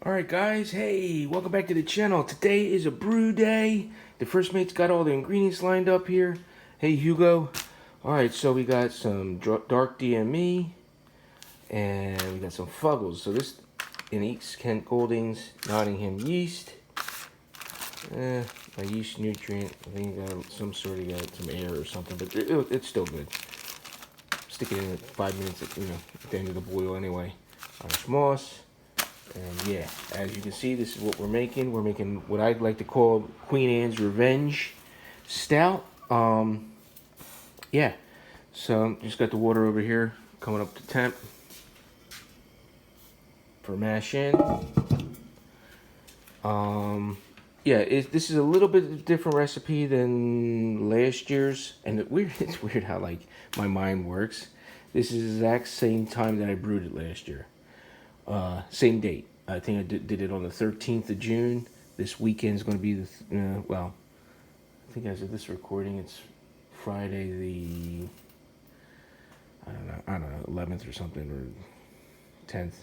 Alright guys, hey, welcome back to the channel. Today is a brew day. The first mate's got all the ingredients lined up here. Hey Hugo. Alright, so we got some dark DME and we got some Fuggles. So this in East Kent Goldings Nottingham yeast. A yeast nutrient. I think you got some sort of got some air or something, but it's still good. Stick it in at 5 minutes at, at the end of the boil anyway. Irish moss. And yeah, as you can see, this is what we're making. We're making what I'd like to call Queen Anne's Revenge Stout. Yeah. So just got the water over here coming up to temp for mash in. Yeah, this is a little bit different recipe than last year's, and it's weird how like my mind works. This is the exact same time that I brewed it last year. Same date. I think I did it on the 13th of June. This weekend's going to be well, I think as of this recording, it's Friday the I don't know 11th or something or 10th.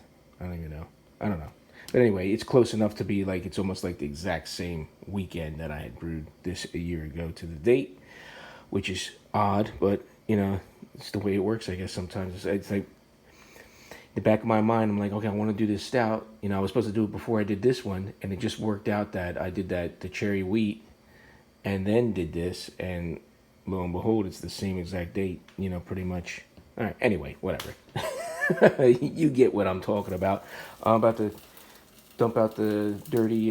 I don't even know. I don't know. But anyway, it's close enough to be like it's almost like the exact same weekend that I had brewed this a year ago to the date, which is odd, but it's the way it works. I guess sometimes it's like the back of my mind, I'm like, okay, I want to do this stout. I was supposed to do it before I did this one, and it just worked out that I did the cherry wheat, and then did this, and lo and behold, it's the same exact date. Pretty much. All right. Anyway, whatever. You get what I'm talking about. I'm about to dump out the dirty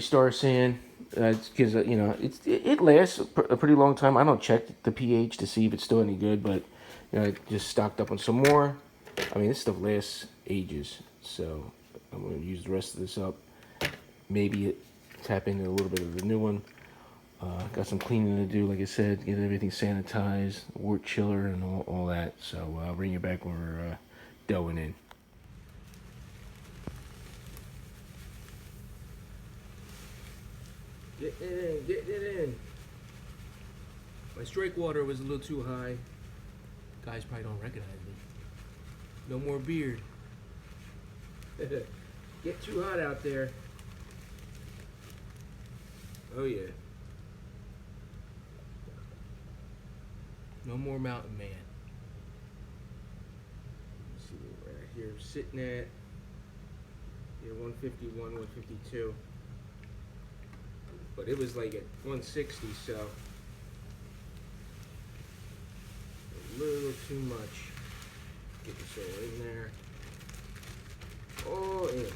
Star Sand. Because it lasts a pretty long time. I don't check the pH to see if it's still any good, but I just stocked up on some more. I mean, this stuff lasts ages, so I'm going to use the rest of this up. Maybe tap into a little bit of the new one. Got some cleaning to do, like I said, get everything sanitized, wort chiller, and all that. So I'll bring you back when we're doughing in. Get it in. My strike water was a little too high. Guys probably don't recognize me. No more beard. Get too hot out there. Oh yeah. No more mountain man. Let's see where we're at here. Sitting at 151, 152. But it was like at 160, so a little too much. Get this all in there. All in.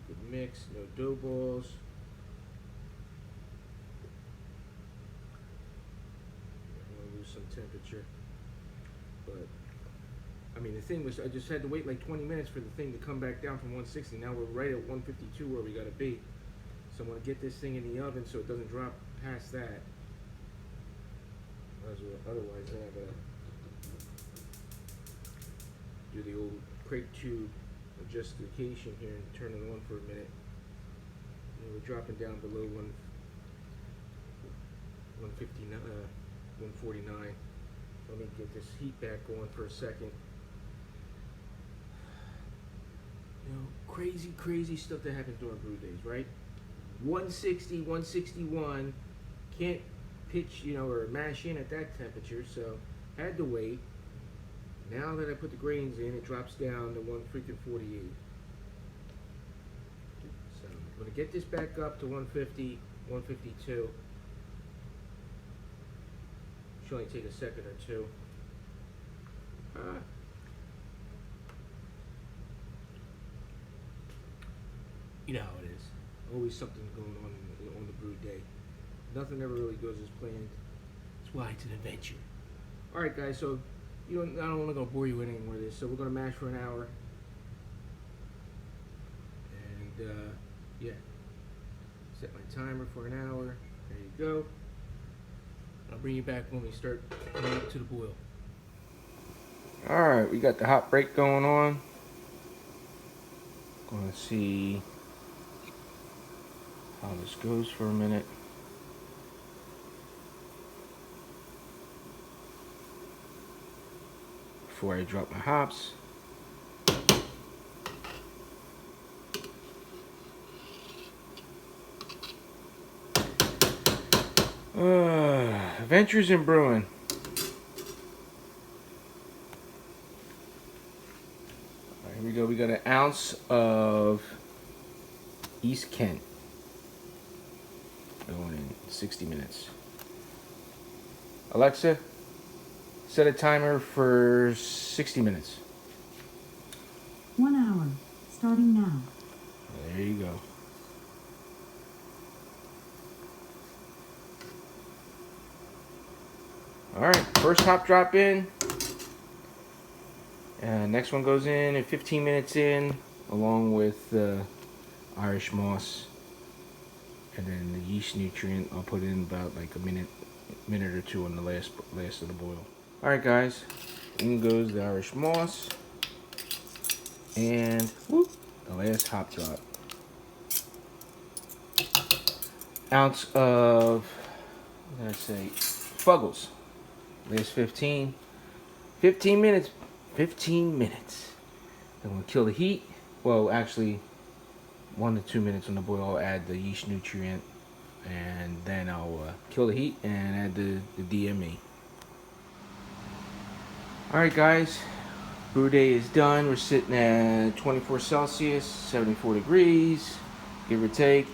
Good mix, no dough balls. I'm gonna lose some temperature. But I mean, the thing was, I just had to wait like 20 minutes for the thing to come back down from 160. Now we're right at 152 where we gotta be. So I'm gonna get this thing in the oven so it doesn't drop past that. Otherwise, then I gotta do the old crate tube adjustification here and turn it on for a minute. And we're dropping down below 159, 149. Let me get this heat back going for a second. Crazy stuff that happens during brew days, right? 160, 161, can't pitch, or mash in at that temperature, so had to wait. Now that I put the grains in, it drops down to 148. So I'm gonna get this back up to 150, 152. Should only take a second or two. You know how it is. Always something going on the brew day. Nothing ever really goes as planned. That's why it's an adventure. All right, guys. So I don't want to bore you with any more of this. So we're gonna mash for an hour. And yeah, set my timer for an hour. There you go. I'll bring you back when we start coming up to the boil. All right, we got the hot break going on. Gonna see how this goes for a minute. before I drop my hops. Adventures in Brewing. Alright, here we go. We got an ounce of East Kent. Going in 60 minutes. Alexa, set a timer for 60 minutes. 1 hour, starting now. There you go. Alright, first hop drop in. Next one goes in 15 minutes in, along with the Irish moss. And then the yeast nutrient I'll put in about like a minute or two on the last of the boil. Alright guys, in goes the Irish moss. And whoop, the last hop drop. Ounce of, what did I say, Fuggles. Last 15 minutes. 15 minutes. I'm going to kill the heat. Well, actually, 1 to 2 minutes on the boil. I'll add the yeast nutrient. And then I'll kill the heat and add the DME. Alright guys, brew day is done. We're sitting at 24 Celsius, 74 degrees, give or take.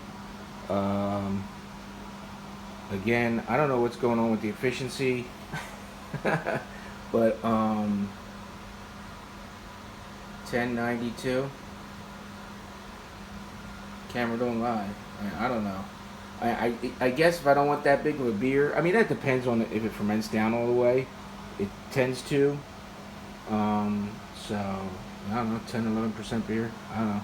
Again, I don't know what's going on with the efficiency. But 1092. Camera don't lie. I don't know. I guess if I don't want that big of a beer, I mean that depends on if it ferments down all the way. It tends to. So I don't know, 10-11% beer. I don't know.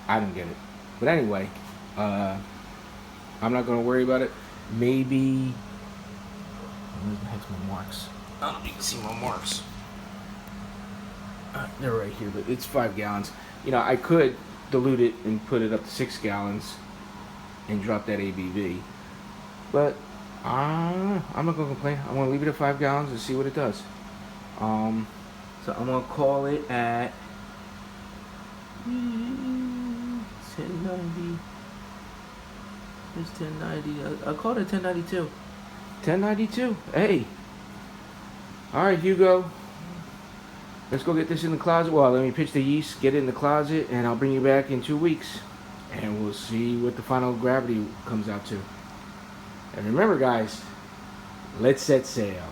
I don't get it. But anyway, I'm not gonna worry about it. Maybe. Where's the heck's my marks? Oh, you can see my marks. They're right here, but it's 5 gallons. You know, I could dilute it and put it up to 6 gallons and drop that ABV. But I'm not gonna complain. I'm gonna leave it at 5 gallons and see what it does. So I'm gonna call it at 1090. It's 1090. I'll call it 1092. 1092. Hey. All right, Hugo. Let's go get this in the closet. Well, let me pitch the yeast, get it in the closet, and I'll bring you back in 2 weeks. And we'll see what the final gravity comes out to. And remember, guys, let's set sail.